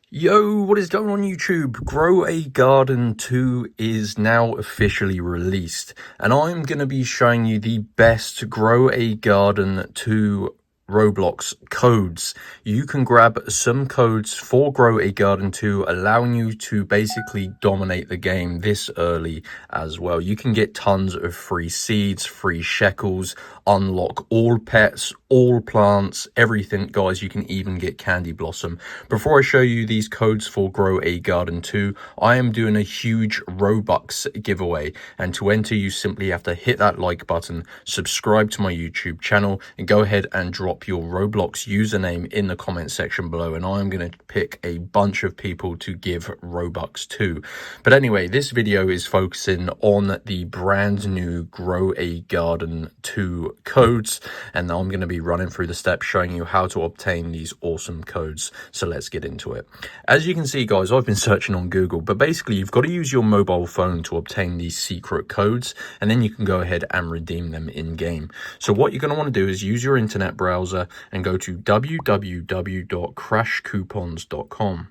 Yo, what is going on YouTube? Grow a Garden 2 is now officially released, and I'm going to be showing you the best Grow a Garden 2 Roblox codes. You can grab some codes for Grow a Garden 2, allowing you to basically dominate the game this early as well. You can get tons of free seeds, free shekels, unlock all pets, all plants, everything, guys. You can even get Candy Blossom. Before I show you these codes for Grow a Garden 2, I am doing a huge Robux giveaway, and to enter you simply have to hit that like button, subscribe to my YouTube channel, and go ahead and drop your Roblox username in the comment section below, and I'm going to pick a bunch of people to give Robux to. But anyway, this video is focusing on the brand new Grow a Garden 2 codes, and I'm going to be running through the steps showing you how to obtain these awesome codes. So let's get into it. As you can see, guys, I've been searching on Google, but basically you've got to use your mobile phone to obtain these secret codes, and then you can go ahead and redeem them in game. So what you're going to want to do is use your internet browser and go to www.crashcoupons.com.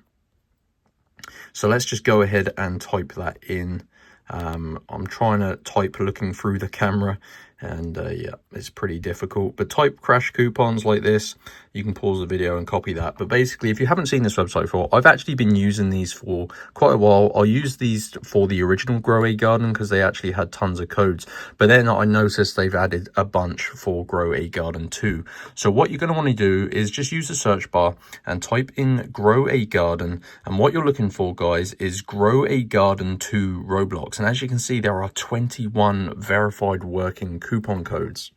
So let's just go ahead and type that in. I'm trying to type looking through the camera, and yeah, it's pretty difficult, but type crash coupons like this. You can pause the video and copy that. But basically, if you haven't seen this website before, I've actually been using these for quite a while. I used these for the original Grow a Garden because they actually had tons of codes, but then I noticed they've added a bunch for Grow a Garden 2. So what you're going to want to do is just use the search bar and type in Grow a Garden, and what you're looking for, guys, is Grow a Garden 2 Roblox. And as you can see, there are 21 verified working coupon codes.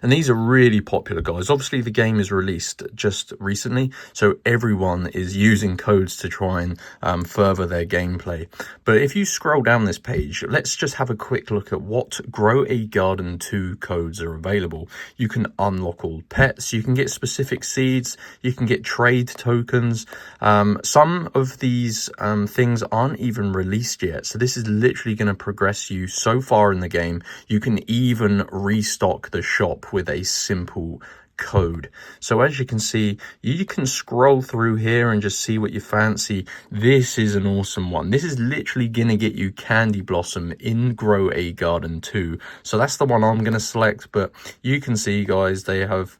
And these are really popular, guys. Obviously, the game is released just recently, so everyone is using codes to try and further their gameplay. But if you scroll down this page, let's just have a quick look at what Grow a Garden 2 codes are available. You can unlock all pets, you can get specific seeds, you can get trade tokens. Some of these things aren't even released yet, so this is literally going to progress you so far in the game. You can even restock the shop with a simple code. So as you can see, you can scroll through here and just see what you fancy. This is an awesome one. This is literally gonna get you Candy Blossom in Grow a Garden 2. So that's the one I'm gonna select, but you can see, guys, they have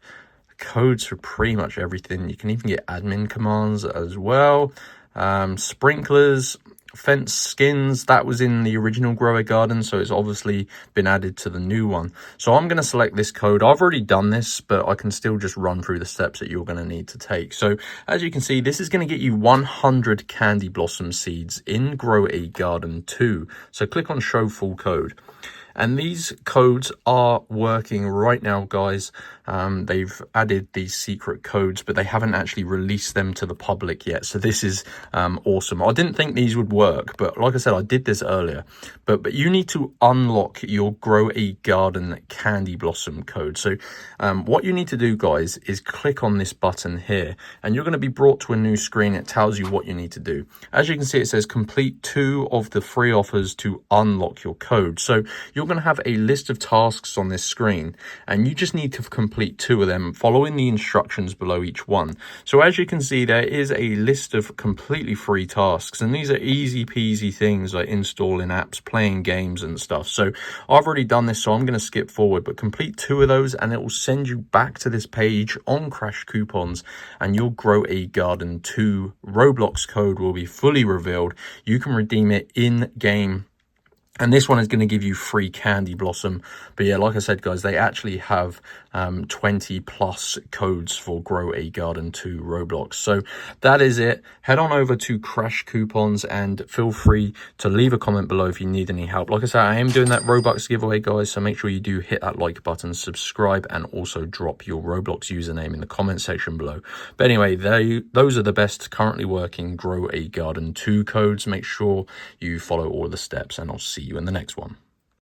codes for pretty much everything. You can even get admin commands as well. Sprinklers, fence skins, that was in the original Grow a Garden, so it's obviously been added to the new one. So I'm going to select this code. I've already done this, but I can still just run through the steps that you're going to need to take. So as you can see, this is going to get you 100 Candy Blossom seeds in Grow a Garden 2. So click on show full code. And these codes are working right now, guys. They've added these secret codes, but they haven't actually released them to the public yet. So this is awesome. I didn't think these would work, but like I said, I did this earlier. But you need to unlock your Grow a Garden Candy Blossom code. So what you need to do, guys, is click on this button here, and you're going to be brought to a new screen. It tells you what you need to do. As you can see, it says complete 2 of the free offers to unlock your code. So you're going to have a list of tasks on this screen, and you just need to complete 2 of them, following the instructions below each one. So as you can see, there is a list of completely free tasks, and these are easy peasy things like installing apps, playing games and stuff. So I've already done this, so I'm going to skip forward, but complete 2 of those and it will send you back to this page on Crash Coupons, and your Grow a Garden 2 Roblox code will be fully revealed. You can redeem it in game, and this one is going to give you free Candy Blossom. But yeah, like I said, guys, they actually have 20 plus codes for Grow a Garden 2 Roblox. So that is it. Head on over to Crash Coupons and feel free to leave a comment below if you need any help. Like I said, I am doing that Robux giveaway, guys, so make sure you do hit that like button, subscribe, and also drop your Roblox username in the comment section below. But anyway, those are the best currently working Grow a Garden 2 codes. Make sure you follow all the steps, and I'll see you in the next one.